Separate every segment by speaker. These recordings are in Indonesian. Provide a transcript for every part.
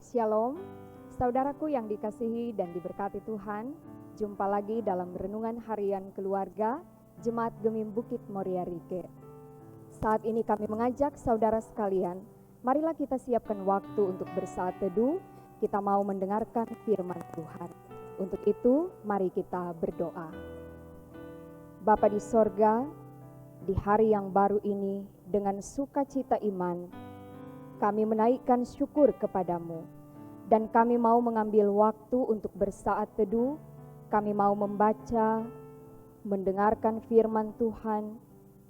Speaker 1: Shalom, saudaraku yang dikasihi dan diberkati Tuhan. Jumpa lagi dalam renungan harian keluarga Jemaat Gemim Bukit Moria Rike. Saat ini kami mengajak saudara sekalian, marilah kita siapkan waktu untuk bersaat teduh. Kita mau mendengarkan firman Tuhan. Untuk itu, mari kita berdoa. Bapa di sorga, di hari yang baru ini dengan sukacita iman, kami menaikkan syukur kepadamu, dan kami mau mengambil waktu untuk bersaat teduh. Kami mau membaca, mendengarkan firman Tuhan.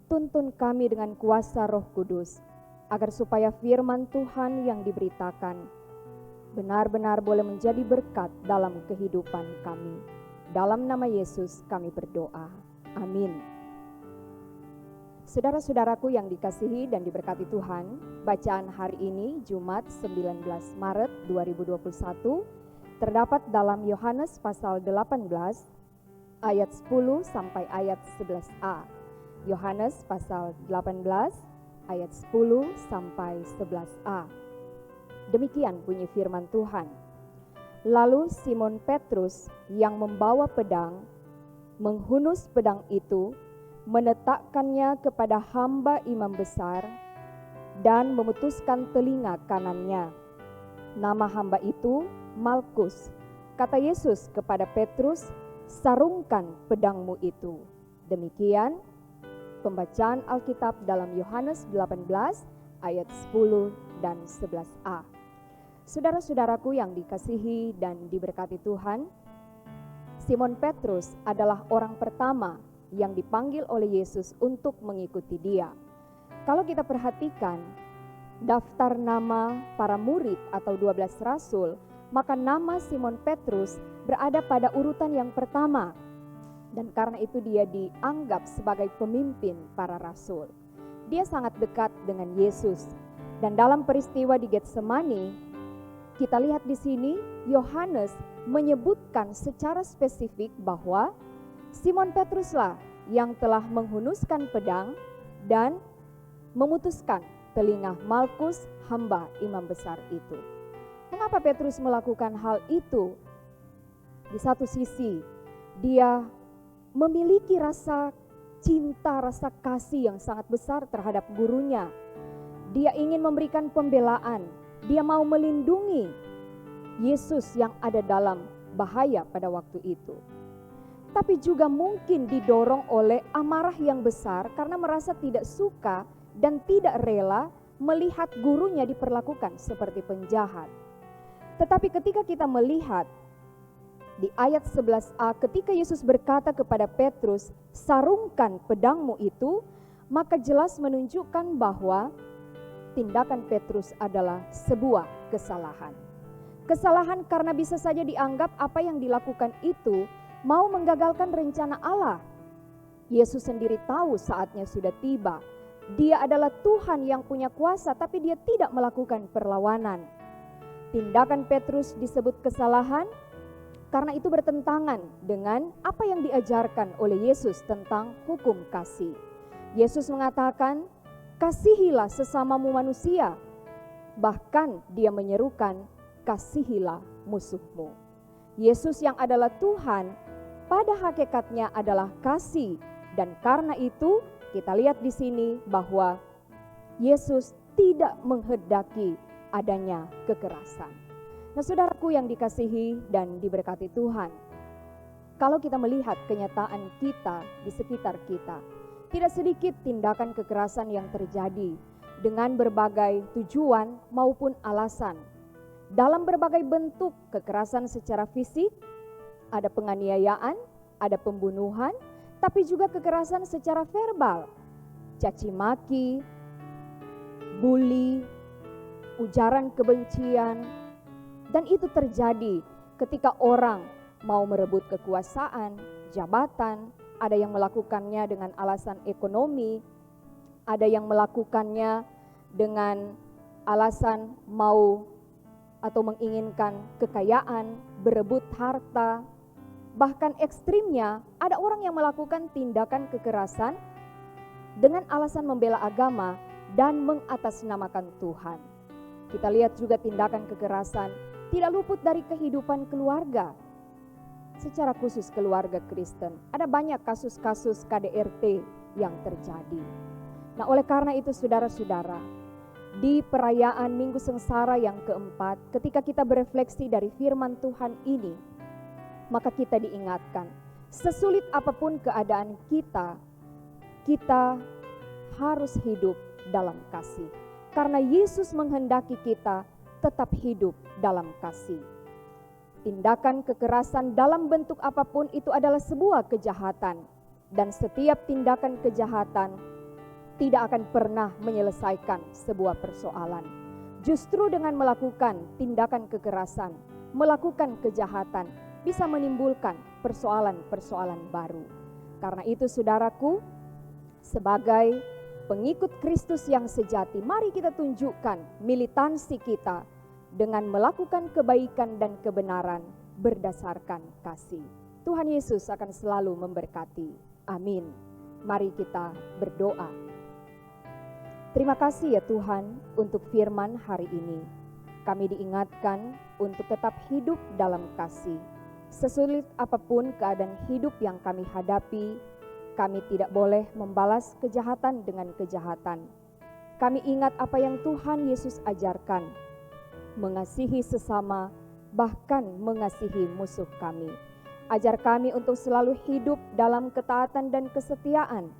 Speaker 1: Tuntun kami dengan kuasa Roh Kudus, agar supaya firman Tuhan yang diberitakan benar-benar boleh menjadi berkat dalam kehidupan kami. Dalam nama Yesus kami berdoa. Amin. Saudara-saudaraku yang dikasihi dan diberkati Tuhan, bacaan hari ini Jumat 19 Maret 2021 terdapat dalam Yohanes pasal 18 ayat 10 sampai ayat 11a. Yohanes pasal 18 ayat 10 sampai 11a. Demikian bunyi firman Tuhan. Lalu Simon Petrus yang membawa pedang menghunus pedang itu, menetakkannya kepada hamba imam besar dan memutuskan telinga kanannya. Nama hamba itu Malkus. Kata Yesus kepada Petrus, sarungkan pedangmu itu. Demikian pembacaan Alkitab dalam Yohanes 18 ayat 10 dan 11a. Saudara-saudaraku yang dikasihi dan diberkati Tuhan, Simon Petrus adalah orang pertama yang dipanggil oleh Yesus untuk mengikuti Dia. Kalau kita perhatikan daftar nama para murid atau 12 rasul, maka nama Simon Petrus berada pada urutan yang pertama. Dan karena itu dia dianggap sebagai pemimpin para rasul. Dia sangat dekat dengan Yesus. Dan dalam peristiwa di Getsemani, kita lihat di sini Yohanes menyebutkan secara spesifik bahwa Simon Petruslah yang telah menghunuskan pedang dan memutuskan telinga Malkus, hamba imam besar itu. Mengapa Petrus melakukan hal itu? Di satu sisi, dia memiliki rasa cinta, rasa kasih yang sangat besar terhadap gurunya. Dia ingin memberikan pembelaan, dia mau melindungi Yesus yang ada dalam bahaya pada waktu itu. Tapi juga mungkin didorong oleh amarah yang besar karena merasa tidak suka dan tidak rela melihat gurunya diperlakukan seperti penjahat. Tetapi ketika kita melihat di ayat 11a, ketika Yesus berkata kepada Petrus, sarungkan pedangmu itu, maka jelas menunjukkan bahwa tindakan Petrus adalah sebuah kesalahan. Kesalahan karena bisa saja dianggap apa yang dilakukan itu mau menggagalkan rencana Allah. Yesus sendiri tahu saatnya sudah tiba. Dia adalah Tuhan yang punya kuasa, tapi dia tidak melakukan perlawanan. Tindakan Petrus disebut kesalahan karena itu bertentangan dengan apa yang diajarkan oleh Yesus tentang hukum kasih. Yesus mengatakan, kasihilah sesamamu manusia. Bahkan dia menyerukan, kasihilah musuhmu. Yesus yang adalah Tuhan, pada hakikatnya adalah kasih. Dan karena itu kita lihat di sini bahwa Yesus tidak menghendaki adanya kekerasan. Nah, saudaraku yang dikasihi dan diberkati Tuhan, kalau kita melihat kenyataan kita di sekitar kita, tidak sedikit tindakan kekerasan yang terjadi dengan berbagai tujuan maupun alasan. Dalam berbagai bentuk kekerasan secara fisik, ada penganiayaan, ada pembunuhan, tapi juga kekerasan secara verbal, caci maki, bully, ujaran kebencian, dan itu terjadi ketika orang mau merebut kekuasaan, jabatan. Ada yang melakukannya dengan alasan ekonomi, ada yang melakukannya dengan alasan mau atau menginginkan kekayaan, berebut harta. Bahkan ekstrimnya, ada orang yang melakukan tindakan kekerasan dengan alasan membela agama dan mengatasnamakan Tuhan. Kita lihat juga tindakan kekerasan tidak luput dari kehidupan keluarga. Secara khusus keluarga Kristen, ada banyak kasus-kasus KDRT yang terjadi. Nah, oleh karena itu saudara-saudara, di perayaan Minggu Sengsara yang keempat, ketika kita berefleksi dari firman Tuhan ini, maka kita diingatkan, sesulit apapun keadaan kita harus hidup dalam kasih. Karena Yesus menghendaki kita tetap hidup dalam kasih. Tindakan kekerasan dalam bentuk apapun itu adalah sebuah kejahatan. Dan setiap tindakan kejahatan tidak akan pernah menyelesaikan sebuah persoalan. Justru dengan melakukan tindakan kekerasan, melakukan kejahatan, bisa menimbulkan persoalan-persoalan baru. Karena itu saudaraku, sebagai pengikut Kristus yang sejati, mari kita tunjukkan militansi kita dengan melakukan kebaikan dan kebenaran berdasarkan kasih. Tuhan Yesus akan selalu memberkati. Amin. Mari kita berdoa. Terima kasih ya Tuhan untuk firman hari ini. Kami diingatkan untuk tetap hidup dalam kasih. Sesulit apapun keadaan hidup yang kami hadapi, kami tidak boleh membalas kejahatan dengan kejahatan. Kami ingat apa yang Tuhan Yesus ajarkan, mengasihi sesama, bahkan mengasihi musuh kami. Ajar kami untuk selalu hidup dalam ketaatan dan kesetiaan,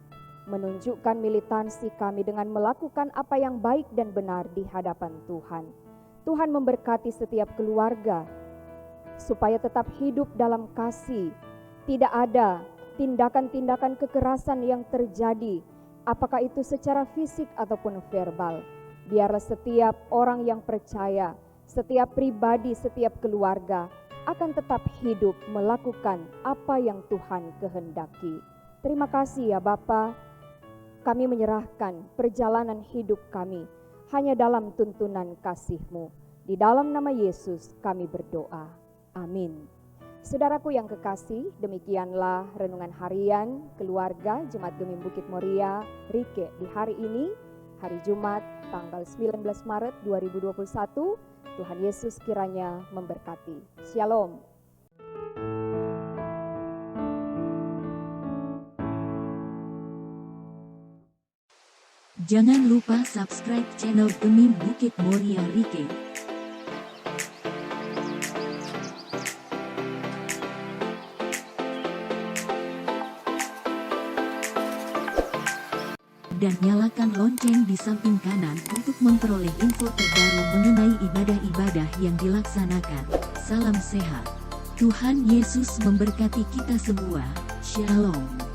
Speaker 1: menunjukkan militansi kami dengan melakukan apa yang baik dan benar di hadapan Tuhan. Tuhan memberkati setiap keluarga, supaya tetap hidup dalam kasih. Tidak ada tindakan-tindakan kekerasan yang terjadi, apakah itu secara fisik ataupun verbal. Biarlah setiap orang yang percaya, setiap pribadi, setiap keluarga akan tetap hidup melakukan apa yang Tuhan kehendaki. Terima kasih ya Bapa. Kami menyerahkan perjalanan hidup kami hanya dalam tuntunan kasih-Mu. Di dalam nama Yesus kami berdoa. Amin. Saudaraku yang kekasih, demikianlah renungan harian keluarga Jemaat Gemim Bukit Moria Rike di hari ini, hari Jumat tanggal 19 Maret 2021. Tuhan Yesus kiranya memberkati. Shalom.
Speaker 2: Jangan lupa subscribe channel Gemim Bukit Moria Rike. Dan nyalakan lonceng di samping kanan untuk memperoleh info terbaru mengenai ibadah-ibadah yang dilaksanakan. Salam sehat. Tuhan Yesus memberkati kita semua. Shalom.